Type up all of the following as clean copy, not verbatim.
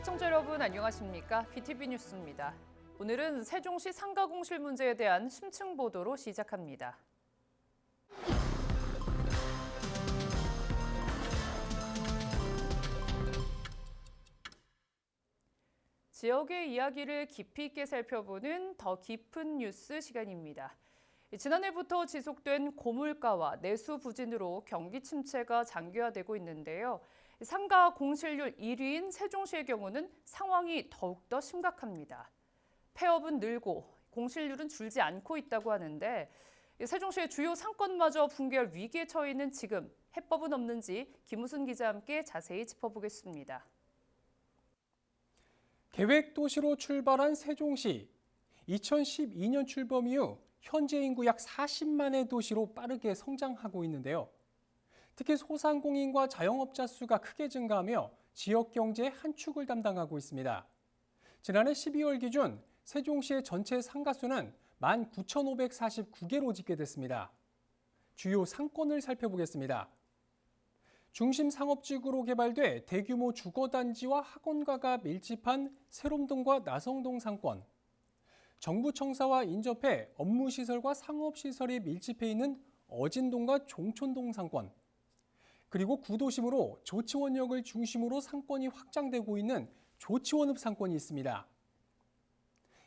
시청자 여러분 안녕하십니까? BTV 뉴스입니다. 오늘은 세종시 상가 공실 문제에 대한 심층 보도로 시작합니다. 지역의 이야기를 깊이 있게 살펴보는 더 깊은 뉴스 시간입니다. 지난해부터 지속된 고물가와 내수 부진으로 경기 침체가 장기화되고 있는데요. 상가 공실률 1위인 세종시의 경우는 상황이 더욱더 심각합니다. 폐업은 늘고 공실률은 줄지 않고 있다고 하는데 세종시의 주요 상권마저 붕괴할 위기에 처해 있는 지금 해법은 없는지 김우순 기자와 함께 자세히 짚어보겠습니다. 계획도시로 출발한 세종시. 2012년 출범 이후 현재 인구 약 40만의 도시로 빠르게 성장하고 있는데요. 특히 소상공인과 자영업자 수가 크게 증가하며 지역 경제의 한 축을 담당하고 있습니다. 지난해 12월 기준 세종시의 전체 상가 수는 19,549개로 집계됐습니다. 주요 상권을 살펴보겠습니다. 중심 상업지구로 개발돼 대규모 주거단지와 학원가가 밀집한 세롬동과 나성동 상권. 정부 청사와 인접해 업무시설과 상업시설이 밀집해 있는 어진동과 종촌동 상권. 그리고 구도심으로 조치원역을 중심으로 상권이 확장되고 있는 조치원읍 상권이 있습니다.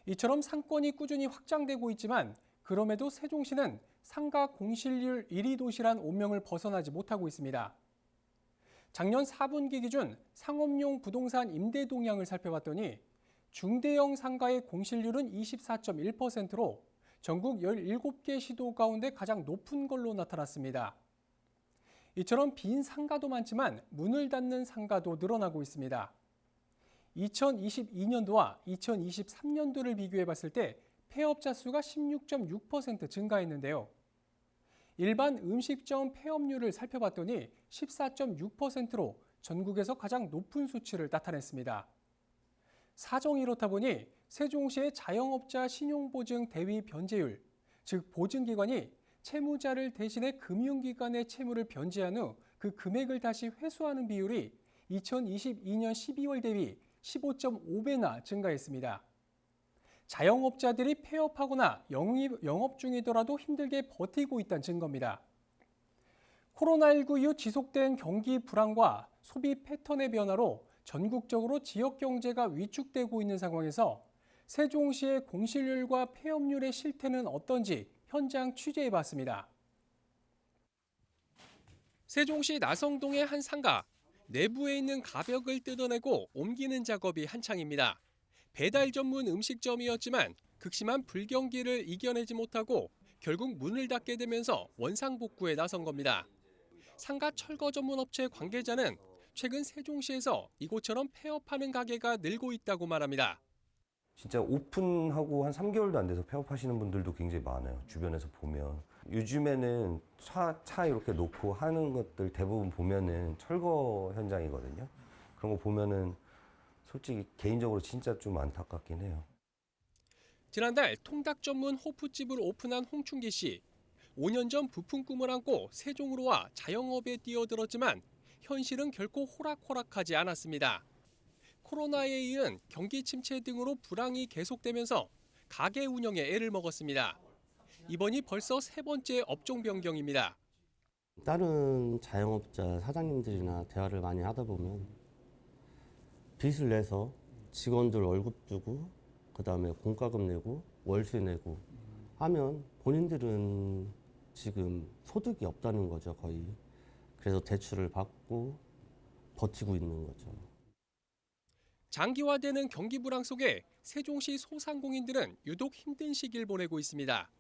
이처럼 상권이 꾸준히 확장되고 있지만 그럼에도 세종시는 상가 공실률 1위 도시란 오명을 벗어나지 못하고 있습니다. 작년 4분기 기준 상업용 부동산 임대 동향을 살펴봤더니 중대형 상가의 공실률은 24.1%로 전국 17개 시도 가운데 가장 높은 걸로 나타났습니다. 이처럼 빈 상가도 많지만 문을 닫는 상가도 늘어나고 있습니다. 2022년도와 2023년도를 비교해 봤을 때 폐업자 수가 16.6% 증가했는데요. 일반 음식점 폐업률을 살펴봤더니 14.6%로 전국에서 가장 높은 수치를 나타냈습니다. 사정이 이렇다 보니 세종시의 자영업자 신용보증 대위 변제율, 즉 보증기관이 채무자를 대신해 금융기관의 채무를 변제한 후 그 금액을 다시 회수하는 비율이 2022년 12월 대비 15.5배나 증가했습니다. 자영업자들이 폐업하거나 영업 중이더라도 힘들게 버티고 있다는 증거입니다. 코로나19 이후 지속된 경기 불황과 소비 패턴의 변화로 전국적으로 지역 경제가 위축되고 있는 상황에서 세종시의 공실률과 폐업률의 실태는 어떤지 현장 취재해봤습니다. 세종시 나성동의 한 상가. 내부에 있는 가벽을 뜯어내고 옮기는 작업이 한창입니다. 배달 전문 음식점이었지만 극심한 불경기를 이겨내지 못하고 결국 문을 닫게 되면서 원상복구에 나선 겁니다. 상가 철거 전문 업체 관계자는 최근 세종시에서 이곳처럼 폐업하는 가게가 늘고 있다고 말합니다. 진짜 오픈하고 한 3개월도 안 돼서 폐업하시는 분들도 굉장히 많아요. 주변에서 보면. 요즘에는 차 이렇게 놓고 하는 것들 대부분 보면은 철거 현장이거든요. 그런 거 보면은 솔직히 개인적으로 진짜 좀 안타깝긴 해요. 지난달 통닭 전문 호프집을 오픈한 홍춘기 씨. 5년 전 부푼 꿈을 안고 세종으로 와 자영업에 뛰어들었지만 현실은 결코 호락호락하지 않았습니다. 코로나에 이은 경기 침체 등으로 불황이 계속되면서 가게 운영에 애를 먹었습니다. 이번이 벌써 세 번째 업종 변경입니다. 다른 자영업자 사장님들이나 대화를 많이 하다 보면 빚을 내서 직원들 월급 주고 그다음에 공과금 내고 월세 내고 하면 본인들은 지금 소득이 없다는 거죠, 거의. 그래서 대출을 받고 버티고 있는 거죠. 장기화되는 경기 불황 속에 세종시 소상공인들은 유독 힘든 시기를 보내고 있습니다.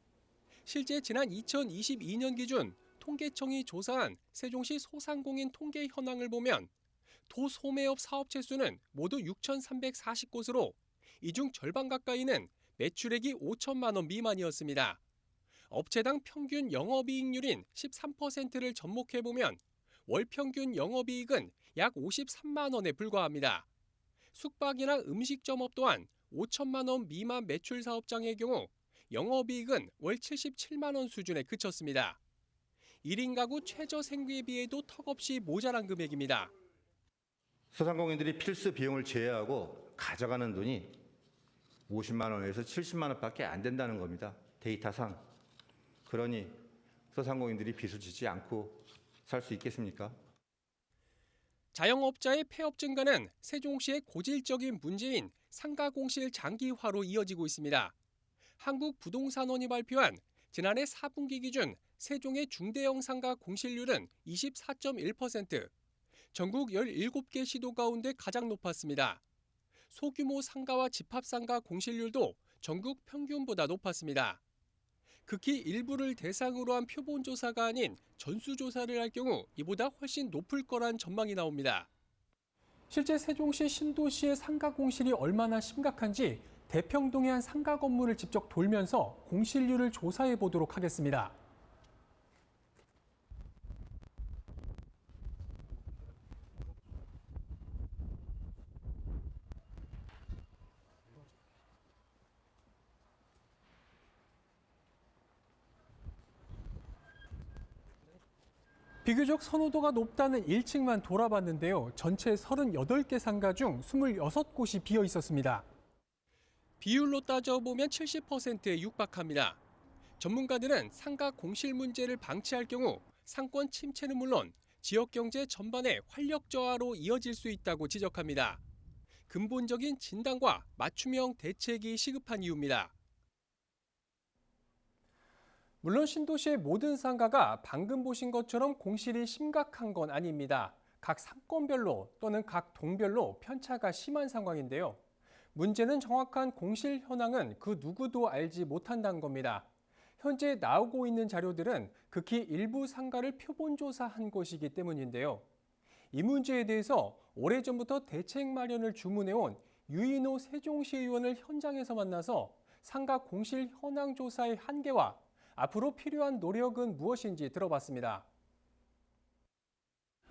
실제 지난 2022년 기준 통계청이 조사한 세종시 소상공인 통계 현황을 보면 도소매업 사업체 수는 모두 6,340곳으로 이 중 절반 가까이는 매출액이 5천만 원 미만이었습니다. 업체당 평균 영업이익률인 13%를 접목해보면 월 평균 영업이익은 약 53만 원에 불과합니다. 숙박이나 음식점업 또한 5천만 원 미만 매출 사업장의 경우 영업이익은 월 77만 원 수준에 그쳤습니다. 1인 가구 최저 생계비에도 턱없이 모자란 금액입니다. 소상공인들이 필수 비용을 제외하고 가져가는 돈이 50만 원에서 70만 원밖에 안 된다는 겁니다. 데이터상. 그러니 소상공인들이 빚을 지지 않고 살 수 있겠습니까? 자영업자의 폐업 증가는 세종시의 고질적인 문제인 상가 공실 장기화로 이어지고 있습니다. 한국부동산원이 발표한 지난해 4분기 기준 세종의 중대형 상가 공실률은 24.1%, 전국 17개 시도 가운데 가장 높았습니다. 소규모 상가와 집합상가 공실률도 전국 평균보다 높았습니다. 극히 일부를 대상으로 한 표본조사가 아닌 전수조사를 할 경우 이보다 훨씬 높을 거란 전망이 나옵니다. 실제 세종시 신도시의 상가 공실이 얼마나 심각한지 대평동의 한 상가 건물을 직접 돌면서 공실률을 조사해 보도록 하겠습니다. 비교적 선호도가 높다는 1층만 돌아봤는데요. 전체 38개 상가 중 26곳이 비어 있었습니다. 비율로 따져보면 70%에 육박합니다. 전문가들은 상가 공실 문제를 방치할 경우 상권 침체는 물론 지역 경제 전반의 활력 저하로 이어질 수 있다고 지적합니다. 근본적인 진단과 맞춤형 대책이 시급한 이유입니다. 물론 신도시의 모든 상가가 방금 보신 것처럼 공실이 심각한 건 아닙니다. 각 상권별로 또는 각 동별로 편차가 심한 상황인데요. 문제는 정확한 공실 현황은 그 누구도 알지 못한다는 겁니다. 현재 나오고 있는 자료들은 극히 일부 상가를 표본조사한 것이기 때문인데요. 이 문제에 대해서 오래전부터 대책 마련을 주문해온 유인호 세종시 의원을 현장에서 만나서 상가 공실 현황 조사의 한계와 앞으로 필요한 노력은 무엇인지 들어봤습니다.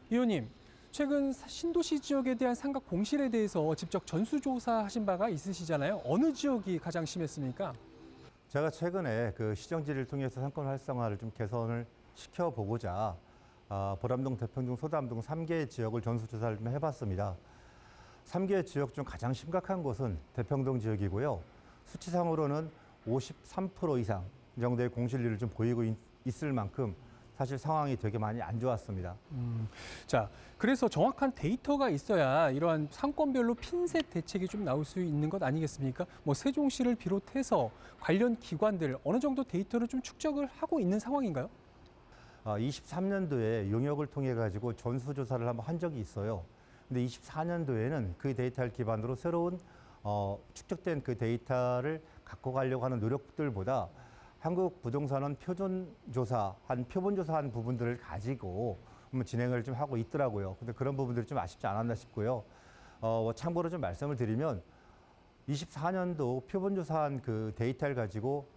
의원님, 최근 신도시 지역에 대한 상가 공실에 대해서 직접 전수조사하신 바가 있으시잖아요. 어느 지역이 가장 심했습니까? 제가 최근에 그 시정지를 통해서 상권 활성화를 좀 개선을 시켜보고자 보람동, 대평동, 소담동 3개 지역을 전수조사를 좀 해봤습니다. 3개 지역 중 가장 심각한 곳은 대평동 지역이고요. 수치상으로는 53% 이상 정도의 공실률을 좀 보이고 있을 만큼 사실 상황이 되게 많이 안 좋았습니다. 자, 그래서 정확한 데이터가 있어야 이러한 상권별로 핀셋 대책이 좀 나올 수 있는 것 아니겠습니까? 뭐 세종시를 비롯해서 관련 기관들 어느 정도 데이터를 좀 축적을 하고 있는 상황인가요? 23년도에 용역을 통해 가지고 전수조사를 한번 한 적이 있어요. 근데 24년도에는 그 데이터를 기반으로 새로운 축적된 그 데이터를 갖고 가려고 하는 노력들보다 한국부동산원 표본조사한 부분들을 가지고 진행을 좀 하고 있더라고요. 근데 그런 부분들이 좀 아쉽지 않았나 싶고요. 참고로 좀 말씀을 드리면 24년도 표본조사한 그 데이터를 가지고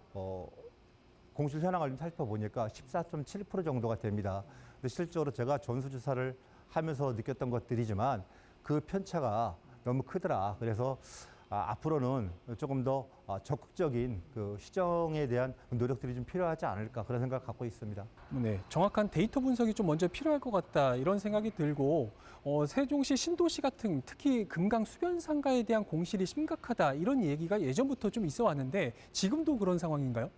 공실 현황을 좀 살펴보니까 14.7% 정도가 됩니다. 근데 실제로 제가 전수조사를 하면서 느꼈던 것들이지만 그 편차가 너무 크더라. 그래서 앞으로는 조금 더 적극적인 그 시정에 대한 노력들이 좀 필요하지 않을까 그런 생각을 갖고 있습니다. 네, 정확한 데이터 분석이 좀 먼저 필요할 것 같다 이런 생각이 들고 세종시 신도시 같은 특히 금강 수변 상가에 대한 공실이 심각하다 이런 얘기가 예전부터 좀 있어 왔는데 지금도 그런 상황인가요?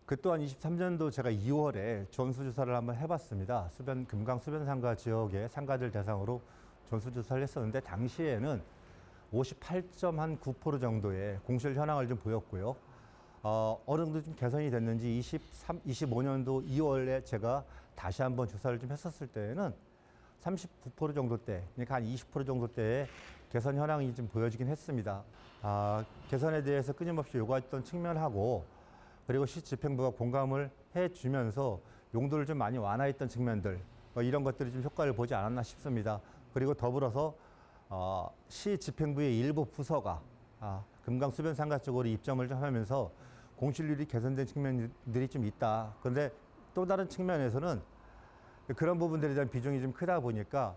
그 또한 23년도 제가 2월에 전수조사를 한번 해봤습니다. 금강 수변 상가 지역의 상가들 대상으로 전수조사를 했었는데 당시에는 58.9% 정도의 공실 현황을 좀 보였고요. 어느 정도 좀 개선이 됐는지 25년도 2월에 제가 다시 한번 조사를 좀 했었을 때에는 39% 정도대, 그러니까 한 20% 정도대의 개선 현황이 좀 보여지긴 했습니다. 개선에 대해서 끊임없이 요구했던 측면하고 그리고 시집행부가 공감을 해주면서 용도를 좀 많이 완화했던 측면들 이런 것들이 좀 효과를 보지 않았나 싶습니다. 그리고 더불어서 시 집행부의 일부 부서가 금강 수변 상가 쪽으로 입점을 좀 하면서 공실률이 개선된 측면들이 좀 있다. 그런데 또 다른 측면에서는 그런 부분들에 대한 비중이 좀 크다 보니까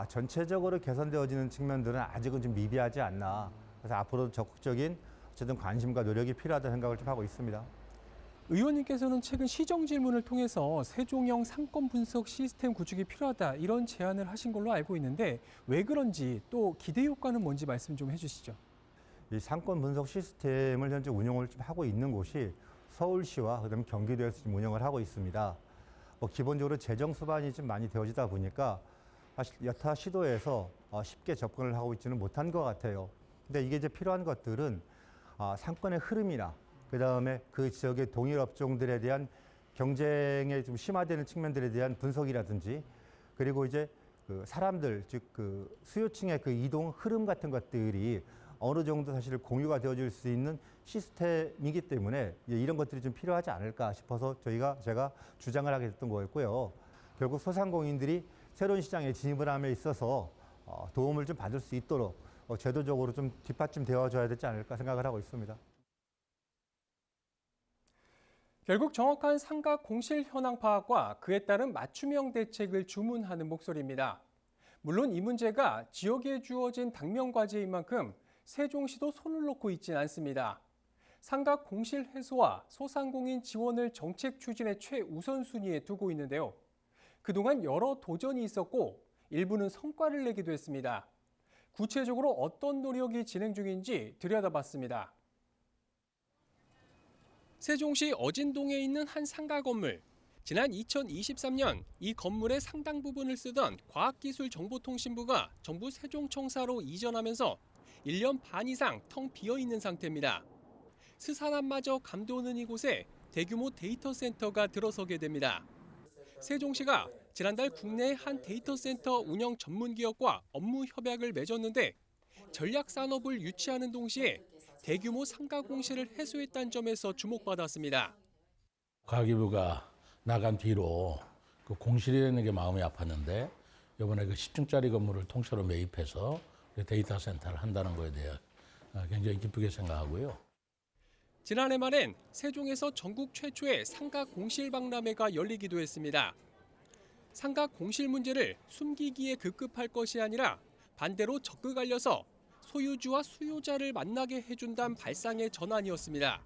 전체적으로 개선되어지는 측면들은 아직은 좀 미비하지 않나. 그래서 앞으로 적극적인 어쨌든 관심과 노력이 필요하다는 생각을 좀 하고 있습니다. 의원님께서는 최근 시정 질문을 통해서 세종형 상권 분석 시스템 구축이 필요하다 이런 제안을 하신 걸로 알고 있는데 왜 그런지 또 기대 효과는 뭔지 말씀 좀 해주시죠. 이 상권 분석 시스템을 현재 운영을 좀 하고 있는 곳이 서울시와 그다음에 경기도에서 지금 운영을 하고 있습니다. 기본적으로 재정 수반이 좀 많이 되어지다 보니까 사실 여타 시도에서 쉽게 접근을 하고 있지는 못한 것 같아요. 근데 이게 이제 필요한 것들은 상권의 흐름이나 그다음에 그 지역의 동일 업종들에 대한 경쟁에 좀 심화되는 측면들에 대한 분석이라든지 그리고 이제 그 사람들 즉 그 수요층의 그 이동 흐름 같은 것들이 어느 정도 사실 공유가 되어질 수 있는 시스템이기 때문에 이런 것들이 좀 필요하지 않을까 싶어서 제가 주장을 하게 됐던 거였고요. 결국 소상공인들이 새로운 시장에 진입을 함에 있어서 도움을 좀 받을 수 있도록 제도적으로 좀 뒷받침되어줘야 되지 않을까 생각을 하고 있습니다. 결국 정확한 상가 공실 현황 파악과 그에 따른 맞춤형 대책을 주문하는 목소리입니다. 물론 이 문제가 지역에 주어진 당면 과제인 만큼 세종시도 손을 놓고 있진 않습니다. 상가 공실 해소와 소상공인 지원을 정책 추진의 최우선순위에 두고 있는데요. 그동안 여러 도전이 있었고 일부는 성과를 내기도 했습니다. 구체적으로 어떤 노력이 진행 중인지 들여다봤습니다. 세종시 어진동에 있는 한 상가 건물. 지난 2023년 이 건물의 상당 부분을 쓰던 과학기술정보통신부가 정부 세종청사로 이전하면서 1년 반 이상 텅 비어있는 상태입니다. 스산함마저 감도는 이곳에 대규모 데이터 센터가 들어서게 됩니다. 세종시가 지난달 국내 한 데이터 센터 운영 전문 기업과 업무 협약을 맺었는데 전략 산업을 유치하는 동시에 대규모 상가 공실을 해소했다는 점에서 주목받았습니다. 과기부가 나간 뒤로 그 공실이라는 게 마음이 아팠는데 이번에 그 10층짜리 건물을 통째로 매입해서 데이터 센터를 한다는 거에 대해 굉장히 기쁘게 생각하고요. 지난해 말엔 세종에서 전국 최초의 상가 공실 박람회가 열리기도 했습니다. 상가 공실 문제를 숨기기에 급급할 것이 아니라 반대로 적극 알려서 소유주와 수요자를 만나게 해준다는 발상의 전환이었습니다.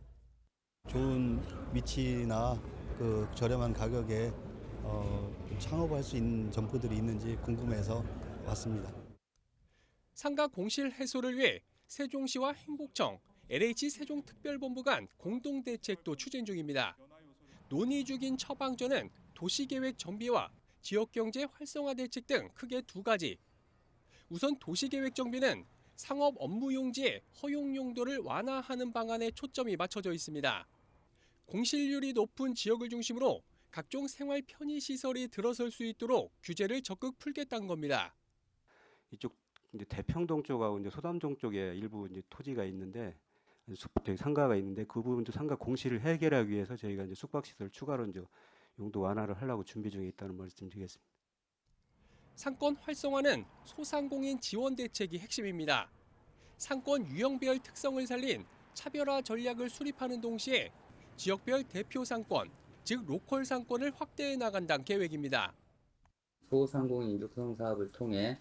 좋은 위치나 그 저렴한 가격에 창업할 수 있는 점포들이 있는지 궁금해서 왔습니다. 상가 공실 해소를 위해 세종시와 행복청, LH 세종특별본부 간 공동대책도 추진 중입니다. 논의 중인 처방전은 도시계획 정비와 지역경제 활성화 대책 등 크게 두 가지. 우선 도시계획 정비는 상업 업무 용지의 허용 용도를 완화하는 방안에 초점이 맞춰져 있습니다. 공실률이 높은 지역을 중심으로 각종 생활 편의 시설이 들어설 수 있도록 규제를 적극 풀겠다는 겁니다. 이쪽 이제 대평동 쪽하고 이제 소담동 쪽에 일부 이제 토지가 있는데 상가가 있는데 그 부분도 상가 공실을 해결하기 위해서 저희가 이제 숙박시설 추가로 이제 용도 완화를 하려고 준비 중에 있다는 말씀드리겠습니다. 상권 활성화는 소상공인 지원 대책이 핵심입니다. 상권 유형별 특성을 살린 차별화 전략을 수립하는 동시에 지역별 대표 상권, 즉 로컬 상권을 확대해 나간다는 계획입니다. 소상공인 육성 사업을 통해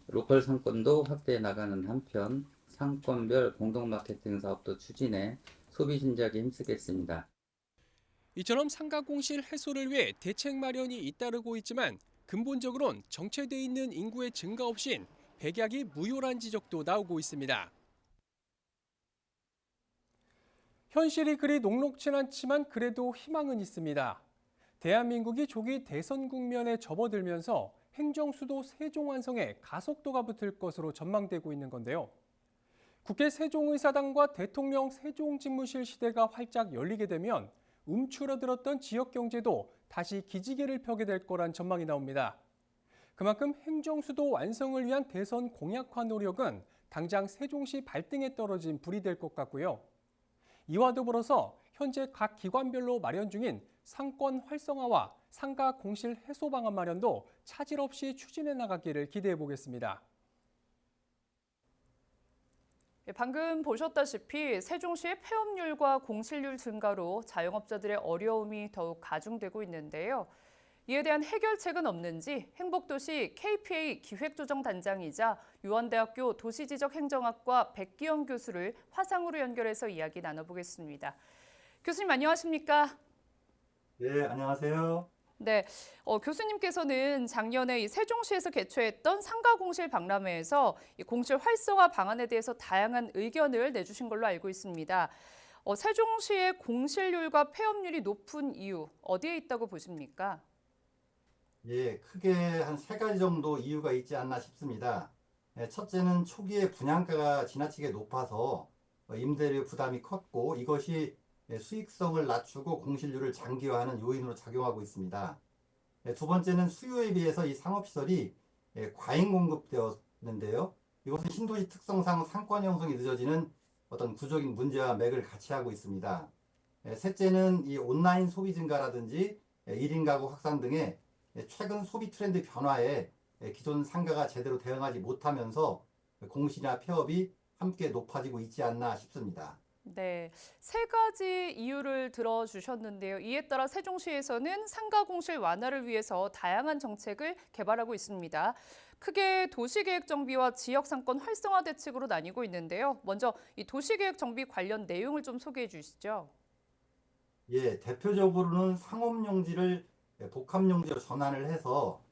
로컬 상권도 확대해 나가는 한편 상권별 공동 마케팅 사업도 추진해 소비 신작에 힘쓰겠습니다. 이처럼 상가 공실 해소를 위해 대책 마련이 잇따르고 있지만 근본적으론 정체돼 있는 인구의 증가 없인 백약이 무효란 지적도 나오고 있습니다. 현실이 그리 녹록진 않지만 그래도 희망은 있습니다. 대한민국이 조기 대선 국면에 접어들면서 행정수도 세종 완성에 가속도가 붙을 것으로 전망되고 있는 건데요. 국회 세종의사당과 대통령 세종집무실 시대가 활짝 열리게 되면 움츠러들었던 지역 경제도 다시 기지개를 펴게 될 거란 전망이 나옵니다. 그만큼 행정수도 완성을 위한 대선 공약화 노력은 당장 세종시 발등에 떨어진 불이 될 것 같고요. 이와 더불어서 현재 각 기관별로 마련 중인 상권 활성화와 상가 공실 해소 방안 마련도 차질 없이 추진해 나가기를 기대해 보겠습니다. 방금 보셨다시피 세종시의 폐업률과 공실률 증가로 자영업자들의 어려움이 더욱 가중되고 있는데요. 이에 대한 해결책은 없는지 행복도시 KPA 기획조정단장이자 유한대학교 도시지적행정학과 백기영 교수를 화상으로 연결해서 이야기 나눠보겠습니다. 교수님 안녕하십니까? 네, 안녕하세요. 네, 교수님께서는 작년에 이 세종시에서 개최했던 상가공실 박람회에서 이 공실 활성화 방안에 대해서 다양한 의견을 내주신 걸로 알고 있습니다. 세종시의 공실률과 폐업률이 높은 이유 어디에 있다고 보십니까? 예, 크게 한 세 가지 정도 이유가 있지 않나 싶습니다. 첫째는 초기에 분양가가 지나치게 높아서 임대료 부담이 컸고 이것이 수익성을 낮추고 공실률을 장기화하는 요인으로 작용하고 있습니다. 두 번째는 수요에 비해서 이 상업시설이 과잉 공급되었는데요. 이것은 신도시 특성상 상권 형성이 늦어지는 어떤 구조적인 문제와 맥을 같이 하고 있습니다. 셋째는 이 온라인 소비 증가라든지 1인 가구 확산 등의 최근 소비 트렌드 변화에 기존 상가가 제대로 대응하지 못하면서 공실이나 폐업이 함께 높아지고 있지 않나 싶습니다. 네, 세 가지 이유를 들어주셨는데요. 이에 따라 세종시에서는 상가 공실 완화를 위해서 다양한 정책을 개발하고 있습니다. 크게 도시계획 정비와 지역 상권 활성화 대책으로 나뉘고 있는데요. 먼저 이 도시계획 정비 관련 내용을 좀 소개해 주시죠. 예, 대표적으로는 상업용지를 복합용지로 전환을 해서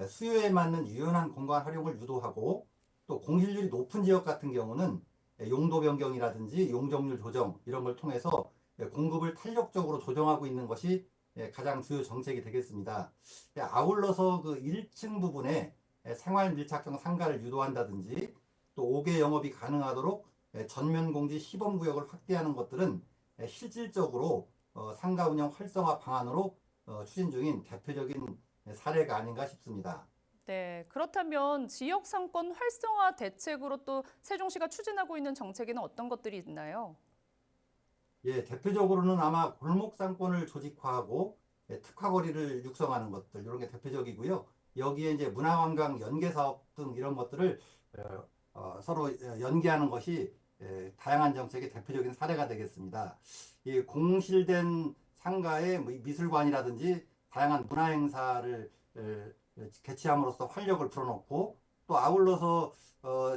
수요에 맞는 유연한 공간 활용을 유도하고 또 공실률이 높은 지역 같은 경우는 용도 변경이라든지 용적률 조정 이런 걸 통해서 공급을 탄력적으로 조정하고 있는 것이 가장 주요 정책이 되겠습니다. 아울러서 그 1층 부분에 생활 밀착형 상가를 유도한다든지 또 5개 영업이 가능하도록 전면 공지 시범 구역을 확대하는 것들은 실질적으로 상가 운영 활성화 방안으로 추진 중인 대표적인 사례가 아닌가 싶습니다. 네, 그렇다면 지역 상권 활성화 대책으로 또 세종시가 추진하고 있는 정책에는 어떤 것들이 있나요? 예, 대표적으로는 아마 골목 상권을 조직화하고 특화거리를 육성하는 것들 이런 게 대표적이고요. 여기에 이제 문화관광 연계 사업 등 이런 것들을 서로 연계하는 것이 다양한 정책의 대표적인 사례가 되겠습니다. 이 공실된 상가에 미술관이라든지 다양한 문화 행사를 개최함으로써 활력을 불어넣고 또 아울러서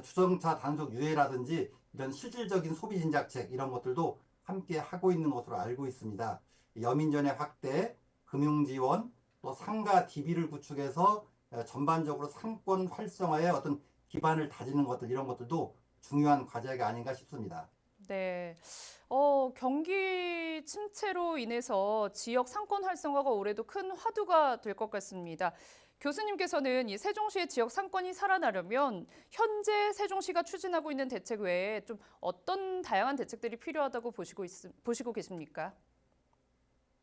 주정차 단속 유예라든지 이런 실질적인 소비 진작책 이런 것들도 함께 하고 있는 것으로 알고 있습니다. 여민전의 확대, 금융지원, 또 상가 DB를 구축해서 전반적으로 상권 활성화에 어떤 기반을 다지는 것들 이런 것들도 중요한 과제가 아닌가 싶습니다. 네, 경기 침체로 인해서 지역 상권 활성화가 올해도 큰 화두가 될 것 같습니다. 교수님께서는 이 세종시의 지역 상권이 살아나려면 현재 세종시가 추진하고 있는 대책 외에 좀 어떤 다양한 대책들이 필요하다고 보시고 계십니까?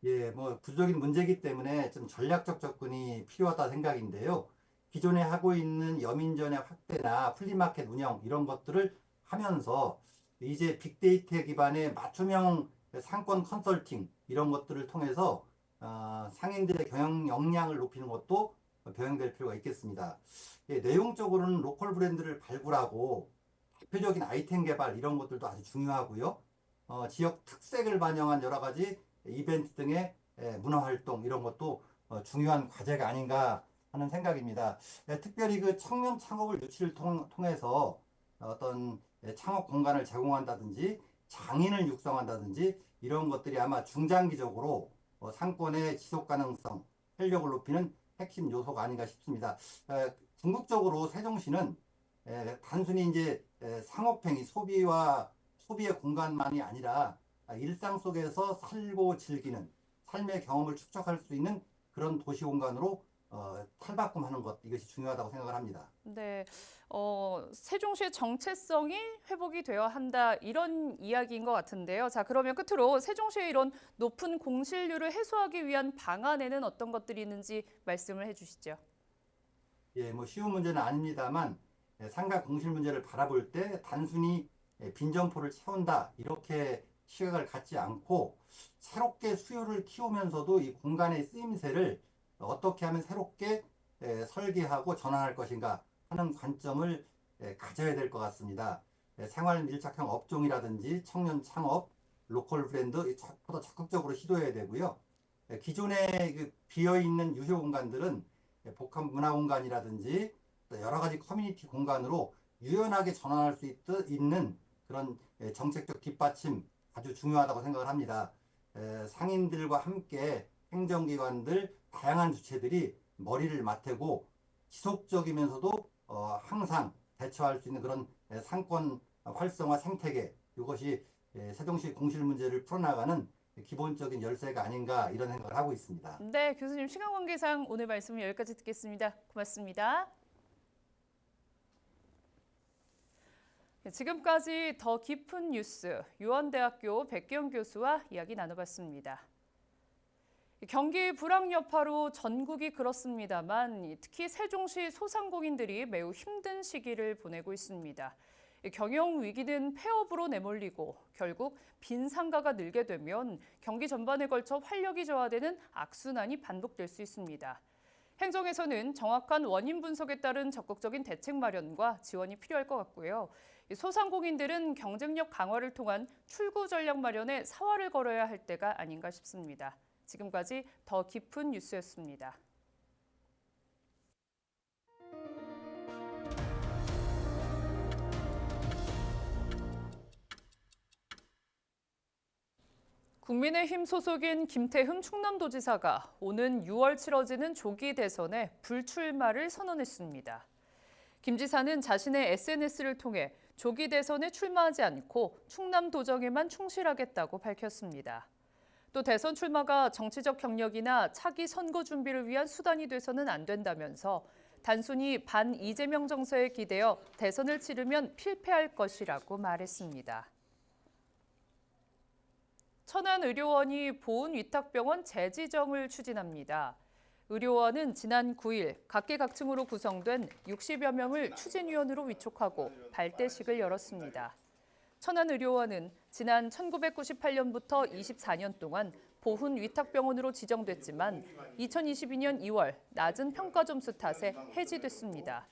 예, 뭐 구조적인 문제이기 때문에 좀 전략적 접근이 필요하다 생각인데요. 기존에 하고 있는 여민전의 확대나 플리마켓 운영 이런 것들을 하면서 이제 빅데이터 기반의 맞춤형 상권 컨설팅 이런 것들을 통해서 상인들의 경영 역량을 높이는 것도 병행될 필요가 있겠습니다. 예, 내용적으로는 로컬 브랜드를 발굴하고 대표적인 아이템 개발 이런 것들도 아주 중요하고요. 지역 특색을 반영한 여러 가지 이벤트 등의 문화활동 이런 것도 중요한 과제가 아닌가 하는 생각입니다. 특별히 그 청년 창업을 유치를 통해서 어떤 창업 공간을 제공한다든지 장인을 육성한다든지 이런 것들이 아마 중장기적으로 상권의 지속 가능성, 활력을 높이는 핵심 요소가 아닌가 싶습니다. 궁극적으로 세종시는 단순히 이제 상업행위, 소비의 공간만이 아니라 일상 속에서 살고 즐기는 삶의 경험을 축적할 수 있는 그런 도시 공간으로 탈바꿈하는 것 이것이 중요하다고 생각을 합니다. 네, 세종시의 정체성이 회복이 되어야 한다 이런 이야기인 것 같은데요. 자, 그러면 끝으로 세종시의 이런 높은 공실률을 해소하기 위한 방안에는 어떤 것들이 있는지 말씀을 해주시죠. 예, 뭐 쉬운 문제는 아닙니다만 상가 공실 문제를 바라볼 때 단순히 빈점포를 채운다 이렇게 시각을 갖지 않고 새롭게 수요를 키우면서도 이 공간의 쓰임새를 어떻게 하면 새롭게 설계하고 전환할 것인가 하는 관점을 가져야 될 것 같습니다. 생활 밀착형 업종이라든지 청년 창업, 로컬 브랜드 더 적극적으로 시도해야 되고요. 기존에 그 비어있는 유휴 공간들은 복합 문화 공간이라든지 여러 가지 커뮤니티 공간으로 유연하게 전환할 수 있는 그런 정책적 뒷받침 아주 중요하다고 생각을 합니다. 상인들과 함께 행정기관들 다양한 주체들이 머리를 맞대고 지속적이면서도 항상 대처할 수 있는 그런 상권 활성화 생태계, 이것이 세종시 공실 문제를 풀어나가는 기본적인 열쇠가 아닌가 이런 생각을 하고 있습니다. 네, 교수님 시간 관계상 오늘 말씀 여기까지 듣겠습니다. 고맙습니다. 지금까지 더 깊은 뉴스 유원대학교 백기영 교수와 이야기 나눠봤습니다. 경기 불황 여파로 전국이 그렇습니다만 특히 세종시 소상공인들이 매우 힘든 시기를 보내고 있습니다. 경영 위기는 폐업으로 내몰리고 결국 빈 상가가 늘게 되면 경기 전반에 걸쳐 활력이 저하되는 악순환이 반복될 수 있습니다. 행정에서는 정확한 원인 분석에 따른 적극적인 대책 마련과 지원이 필요할 것 같고요. 소상공인들은 경쟁력 강화를 통한 출구 전략 마련에 사활을 걸어야 할 때가 아닌가 싶습니다. 지금까지 더 깊은 뉴스였습니다. 국민의힘 소속인 김태흠 충남도지사가 오는 6월 치러지는 조기 대선에 불출마를 선언했습니다. 김 지사는 자신의 SNS를 통해 조기 대선에 출마하지 않고 충남도정에만 충실하겠다고 밝혔습니다. 또 대선 출마가 정치적 경력이나 차기 선거 준비를 위한 수단이 돼서는 안 된다면서 단순히 반 이재명 정서에 기대어 대선을 치르면 필패할 것이라고 말했습니다. 천안의료원이 보훈위탁병원 재지정을 추진합니다. 의료원은 지난 9일 각계각층으로 구성된 60여 명을 추진위원으로 위촉하고 발대식을 열었습니다. 천안의료원은 지난 1998년부터 24년 동안 보훈위탁병원으로 지정됐지만 2022년 2월 낮은 평가 점수 탓에 해지됐습니다.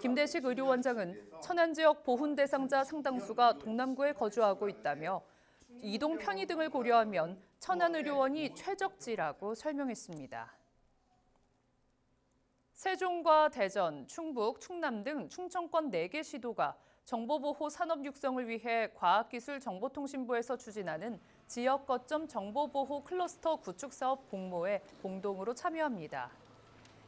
김대식 의료원장은 천안 지역 보훈 대상자 상당수가 동남구에 거주하고 있다며 이동 편의 등을 고려하면 천안의료원이 최적지라고 설명했습니다. 세종과 대전, 충북, 충남 등 충청권 4개 시도가 정보보호 산업 육성을 위해 과학기술정보통신부에서 추진하는 지역 거점 정보보호 클러스터 구축 사업 공모에 공동으로 참여합니다.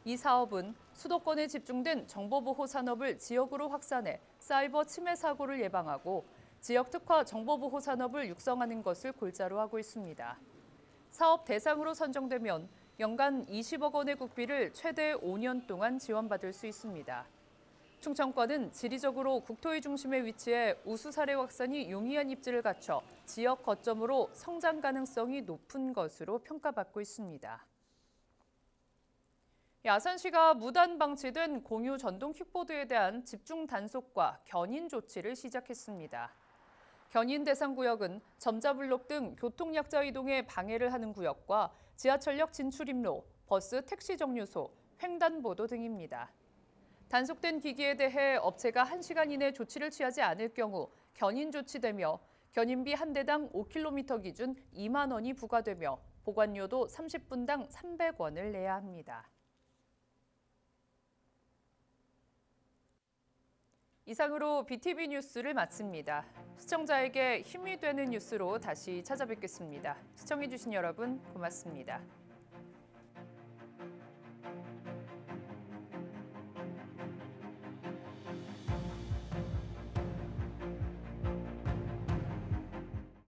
이 사업은 수도권에 집중된 정보보호 산업을 지역으로 확산해 사이버 침해 사고를 예방하고 지역 특화 정보보호 산업을 육성하는 것을 골자로 하고 있습니다. 사업 대상으로 선정되면 연간 20억 원의 국비를 최대 5년 동안 지원받을 수 있습니다. 충청권은 지리적으로 국토의 중심에 위치해 우수 사례 확산이 용이한 입지를 갖춰 지역 거점으로 성장 가능성이 높은 것으로 평가받고 있습니다. 아산시가 무단 방치된 공유 전동 킥보드에 대한 집중 단속과 견인 조치를 시작했습니다. 견인 대상 구역은 점자블록 등 교통약자 이동에 방해를 하는 구역과 지하철역 진출입로, 버스 택시 정류소, 횡단보도 등입니다. 단속된 기기에 대해 업체가 1시간 이내 조치를 취하지 않을 경우 견인 조치되며 견인비 한 대당 5km 기준 2만 원이 부과되며 보관료도 30분당 300원을 내야 합니다. 이상으로 BTV 뉴스를 마칩니다. 시청자에게 힘이 되는 뉴스로 다시 찾아뵙겠습니다. 시청해주신 여러분 고맙습니다.